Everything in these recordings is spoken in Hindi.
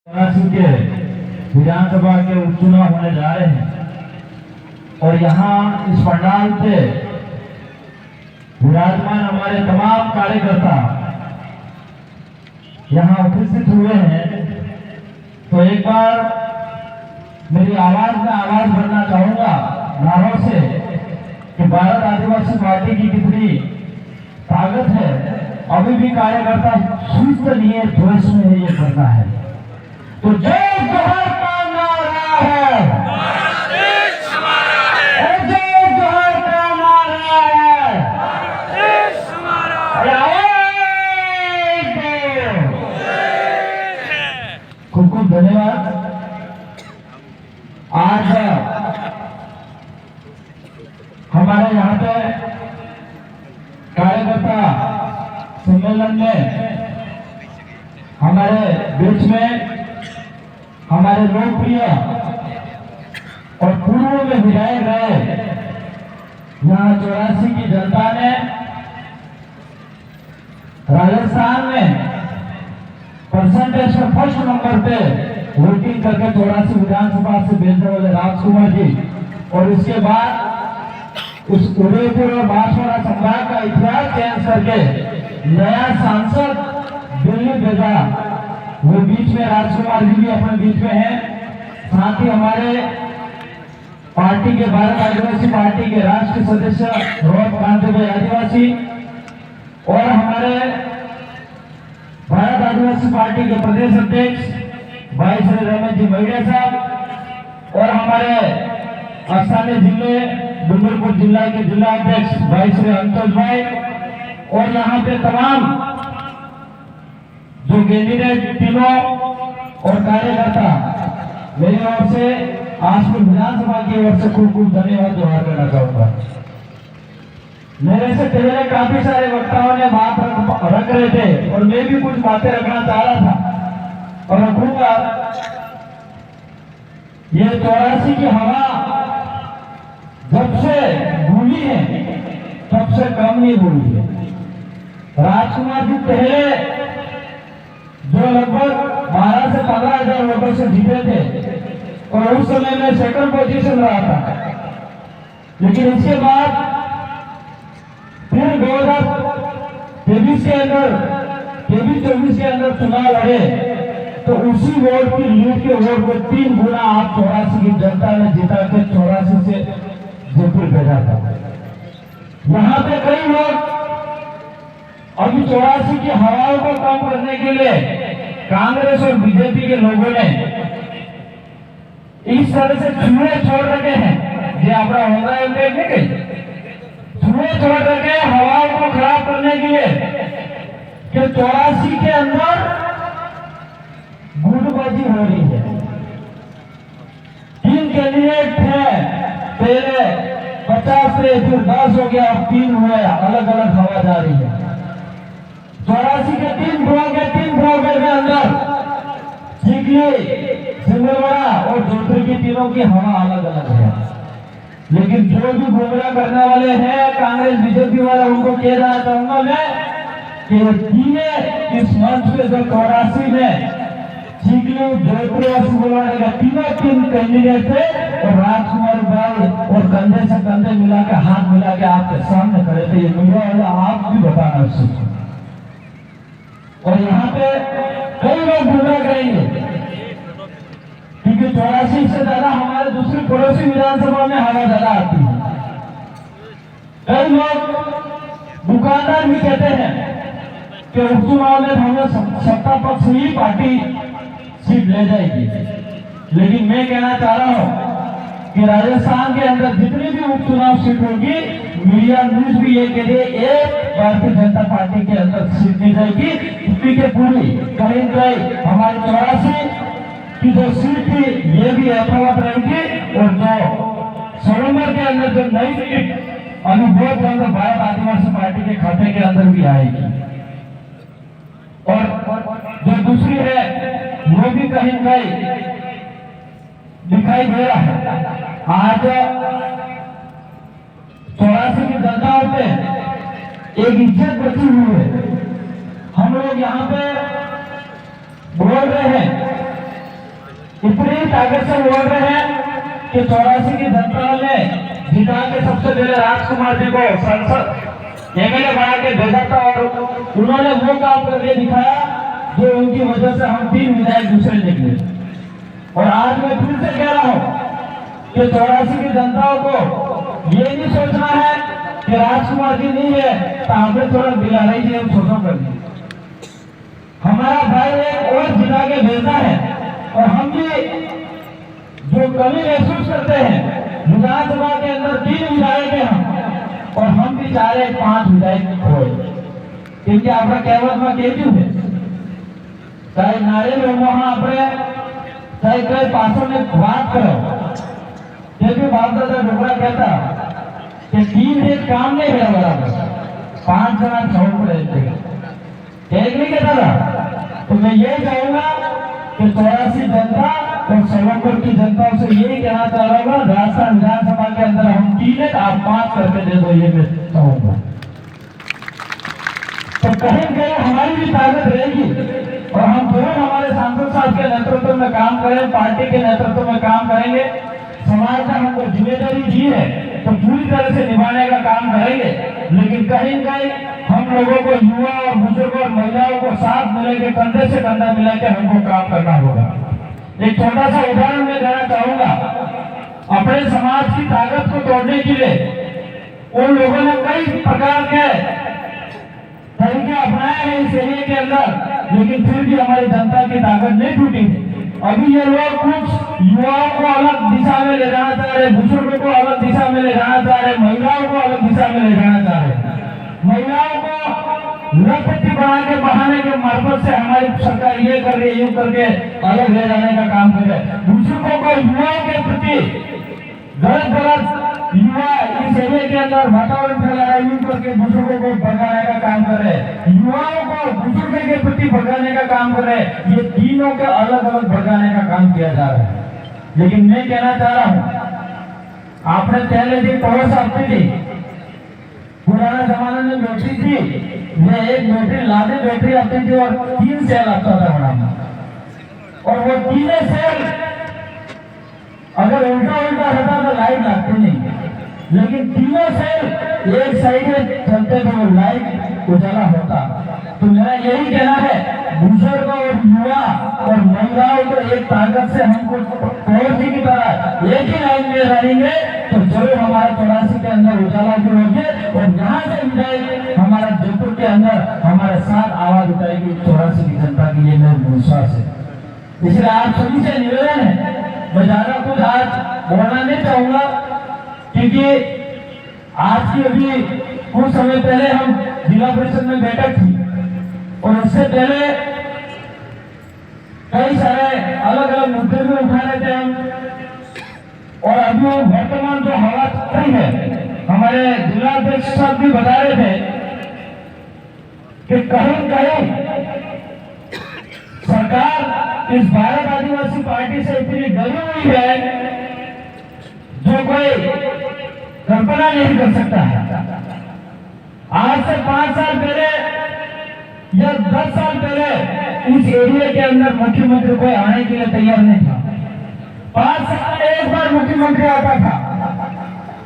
वाराणसी के विधानसभा के उपचुनाव होने जा रहे हैं और यहाँ इस पंडाल पे विराजमान हमारे तमाम कार्यकर्ता यहाँ उपस्थित हुए हैं। तो एक बार मेरी आवाज में आवाज भरना चाहूंगा नारों से कि भारत आदिवासी पार्टी की कितनी ताकत है। अभी भी कार्यकर्ता सुस्त नहीं है, जोश में है, ये करना है। तो जय जोहर का नारा है, देश हमारा है, जय जोहर का नारा है, देश हमारा है। खूब खूब धन्यवाद। आज हमारे यहाँ पे कार्यकर्ता सम्मेलन में हमारे बीच में हमारे लोकप्रिय और पूर्व में विधायक रहे यहाँ 84 की जनता ने राजस्थान में परसेंटेज में फर्स्ट नंबर पे वोटिंग करके 84 विधानसभा से भेजने वाले राजकुमार जी, और इसके बाद उस उदयपुर और बांसवाड़ा संभाग का इतिहास चेंज करके नया सांसद दिल्ली भेजा, वो बीच में राजकुमार जी भी अपने बीच में हैं। साथ ही हमारे पार्टी के भारत आदिवासी पार्टी के राष्ट्रीय सदस्य रोहत कांते भाई आदिवासी और हमारे भारत आदिवासी पार्टी के प्रदेश अध्यक्ष भाई श्री रमेश जी मैडिया साहब और हमारे स्थानीय जिले डूंगरपुर जिला के जिला अध्यक्ष भाई श्री अंतोष भाई और यहाँ पे तमाम जो कैंडिडेट टीमों और कार्यकर्ता, मेरी ओर से आसपुर विधानसभा की ओर से खूब खूब धन्यवाद जोहार करना चाहूंगा। मेरे से पहले काफी सारे वक्ताओं ने बात रख रहे थे और मैं भी कुछ बातें रखना चाह रहा था और रखूंगा। ये 84 की हवा जब से भूली है तब से कम नहीं भूली है। राजकुमार जी पहले जो लगभग 12 से 15 हजार वोटों से जीते थे और उस समय में सेकंड पोजीशन रहा था, लेकिन इसके बाद फिर 2023 के अंदर 23-24 के अंदर चुनाव लड़े तो उसी वोट की लीड के वोट को 3 गुना आप 84 की जनता ने जिता के 84 से जयपुर भेजा था। यहाँ पे कई लोग अभी 84 की हवाओं को कम करने के लिए कांग्रेस और बीजेपी के लोगों ने इस तरह से चूहे छोड़ रखे हैं, ये अपना होगा चूहे छोड़ रखे हवाओं को खराब करने के लिए कि 84 के अंदर गुटबाजी हो रही है। 3 कैंडिडेट थे पहले 50 से फिर 10 हो गया, अब 3 हुए, अलग अलग हवा जा रही है। 84 के 3 ब्लॉक है, 3 ब्लॉक के अंदर चिखली, सिंगरवाड़ा और जोधपुर की तीनों की हवा अलग अलग है। लेकिन जो भी गुमराह करने वाले हैं कांग्रेस बीजेपी वाले, उनको कह रहा चाहूंगा मैं कि इस मंच पे जो 84 में चिखली, जोधपुर और सिंगरवाड़ा का तीन कैंडिडेट थे और राजकुमार भाई और कंधे से कंधे मिला के हाथ मिला के आपके सामने खड़े थे। ये मीडिया वाले आप भी बताना उससे। और यहाँ पे कई लोग गुमराह करेंगे क्योंकि 84 से ज्यादा हमारे दूसरी पड़ोसी विधानसभा में हवा ज्यादा आती है। कई लोग दुकानदार भी कहते हैं कि उपचुनाव में हमें सत्ता पक्ष ही पार्टी सीट ले जाएगी, लेकिन मैं कहना चाह रहा हूं कि राजस्थान के अंदर जितनी भी उपचुनाव सीट होगी, मीडिया न्यूज भी ये कह रही है एक भारतीय जनता पार्टी के अंदर सीट दी जाएगी। पूरी के पूरी कहीं कहीं हमारी 84 की जो सीट थी ये भी यथावत रहेगी और जो सरोवर के अंदर जो नई सीट अनुभव के अंदर भारत आदिवासी पार्टी के खाते के अंदर भी आएगी। और जो दूसरी है वो भी कहीं कहीं दिखाई दे रहा है। आज 84 की जनता पे एक इज्जत बची हुई है। हम लोग यहाँ पे बोल रहे हैं ताकत से बोल रहे हैं कि 84 की जनता ने जिता के सबसे पहले राजकुमार जी को संसद एमएलए बना के भेजा था और उन्होंने वो काम करके दिखाया जो उनकी वजह से हम 3 विधायक दूसरे निकले। और आज मैं फिर से कह रहा हूँ कि 84 की जनता को ये नहीं सोचना है कि राजकुमार जी नहीं है तो आपने थोड़ा दिला रही जी हम छोटों कर दी। हमारा भाई एक और जिला के भेजना है और हम भी जो कमी महसूस करते हैं विधानसभा के अंदर 3 विधायक हैं हम और हम भी चाह रहे 5 विधायक हो क्योंकि आपका कहवत में कहती है चाहे नारे में वहां अपने चाहे कई पासों में बात करो क्योंकि बाप दादा डोगरा कहता कि 3 एक काम नहीं है बराबर 5 जना छोड़ पड़े एक नहीं कहता था। तो मैं ये चाहूंगा कि 84 जनता और सोलंपुर की जनता से यही कहना चाह रहा हूँ राजस्थान विधानसभा के अंदर हम 3 है आप 5 करके दे दो ये मैं चाहूंगा। तो कहीं कहीं हमारी भी ताकत रहेगी और हम जरूर हमारे सांसद साहब के नेतृत्व में काम करें पार्टी के नेतृत्व में काम करेंगे। समाज ने हमको जिम्मेदारी दी है तो पूरी तरह से निभाने का काम करेंगे लेकिन कहीं कहीं हम लोगों को युवा और बुजुर्ग और महिलाओं को साथ मिलेंगे कंधे से कंधा मिला के हमको काम करना होगा। एक छोटा सा उदाहरण मैं देना चाहूंगा अपने समाज की ताकत को तोड़ने के लिए उन लोगों ने कई प्रकार के तरीके अपनाए हैं इस एरिया के अंदर लेकिन फिर भी हमारी जनता की ताकत नहीं टूटी। अभी ये लोग कुछ युवाओं को अलग दिशा में ले जाना चाह रहे बुजुर्गों को अलग दिशा में ले जाना चाह रहे महिलाओं को अलग दिशा में ले जाना चाह रहे महिलाओं को लखपति बना के बहाने के मार्फत से हमारी सरकार ये कर रही है यूं करके अलग ले जाने का काम कर रहे बुजुर्गों को युवाओं के प्रति गलत युवा इस एरिया के अंदर वातावरण फैला रहा है यूं करके बुजुर्गों को भगाने का काम कर रहे युवाओं को बुजुर्ग के प्रति भगाने का काम कर रहे ये तीनों के अलग अलग भगाने का काम किया जा रहा है। लेकिन मैं कहना चाह रहा हूं आपने पहले दिन पड़ोस आती थी पुराना जमाने में बैटरी थी मैं एक बैटरी लादे बैटरी आती थी और 3 सेल आता था बड़ा और वो 3 सेल अगर उल्टा उल्टा रहता तो लाइट लगती नहीं लेकिन 3 सेल एक साइड में चलते तो वो लाइट उजाला होता। तो मेरा यही कहना है बुजुर्ग और युवा और महिलाओं को एक ताकत से हमको पड़ोसी की तरह एक ही लाइन में रहेंगे तो जरूर हमारे 84 के अंदर उजाला भी होंगे और यहाँ से विधायक हमारा जयपुर के अंदर हमारे साथ आवाज उठाएगी 84 की जनता की ये मेरा विश्वास है। इसलिए आप सभी से निवेदन है मैं ज्यादा कुछ आज बोलना नहीं चाहूंगा क्योंकि आज की अभी कुछ समय पहले हम जिला परिषद में बैठक थी और उससे पहले कई सारे अलग अलग मुद्दे भी उठा रहे थे हम और अभी वर्तमान जो हवा चल रही है हमारे जिला अध्यक्ष साहब भी बता रहे थे कि कहीं कहीं सरकार इस भारत आदिवासी पार्टी से इतनी डरी हुई है जो कोई कल्पना नहीं कर सकता है। आज से 5 साल पहले या 10 साल पहले इस एरिया के अंदर मुख्यमंत्री कोई आने के लिए तैयार नहीं था। 5 साल में एक बार मुख्यमंत्री आता था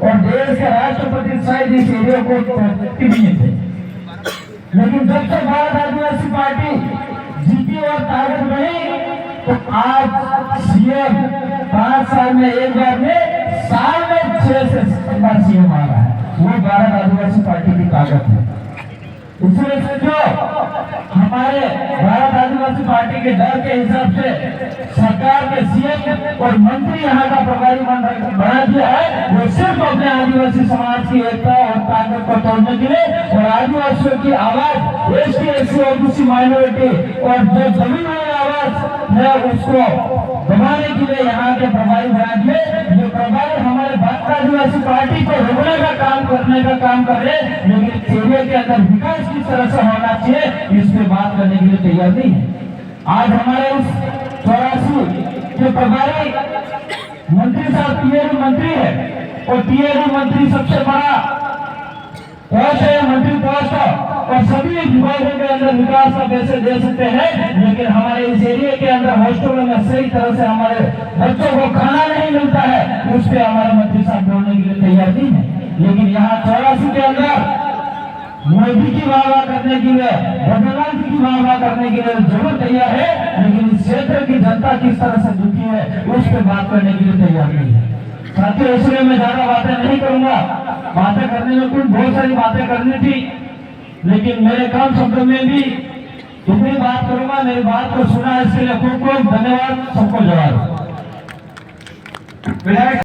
और देश के राष्ट्रपति शायद इस एरिया को भी नहीं थे लेकिन जब से भारत आदिवासी पार्टी जीती और ताकत बनी तो आज सीएम 5 साल में एक बार में साल में 6 से 7 बार सीएम आ रहा है वो भारत आदिवासी पार्टी की ताकत है। इसलिए समझो हमारे भारत आदिवासी पार्टी के डर के हिसाब से सरकार के सीएम और मंत्री यहाँ का प्रभारी बना दिया है वो सिर्फ अपने आदिवासी समाज की एकता और ताकत को तोड़ने के लिए और आदिवासियों की आवाज एसटी एससी ओबीसी माइनॉरिटी और जो जमीन वाली आवाज है उसको दबाने के लिए यहाँ के प्रभारी बना दिए। ये प्रभारी हमारे भारत आदिवासी पार्टी को रोकने का काम करने का काम कर रहे लेकिन एरिया के अंदर विकास किस तरह से होना चाहिए इस पे बात करने के लिए तैयार नहीं है। आज हमारे उस 84 के प्रभारी मंत्री साहब टीएडी मंत्री है और टीएडी मंत्री सबसे बड़ा पोस्ट है मंत्री पोस्ट और सभी विभागों के अंदर विकास का पैसे दे सकते हैं, लेकिन हमारे इस एरिया के अंदर हॉस्टलों में सही तरह से हमारे बच्चों को खाना नहीं मिलता है, उस पर हमारे मंत्री साहब बोलने के लिए तैयार नहीं है। लेकिन यहाँ 84 के अंदर मोदी की वाह करने के लिए, भगवान जी की वाह करने के लिए जरूर तैयार है, लेकिन इस क्षेत्र की जनता किस तरह से दुखी है उस पर बात करने के लिए तैयार नहीं है। साथियों, इसलिए मैं ज्यादा बातें नहीं करूंगा। बातें करने में कुछ बहुत सारी बातें करनी थी, लेकिन मेरे कम शब्दों में भी इतनी बात करूंगा। मेरी बात को सुना इसके लिए खूब खूब धन्यवाद। सबको जवाब।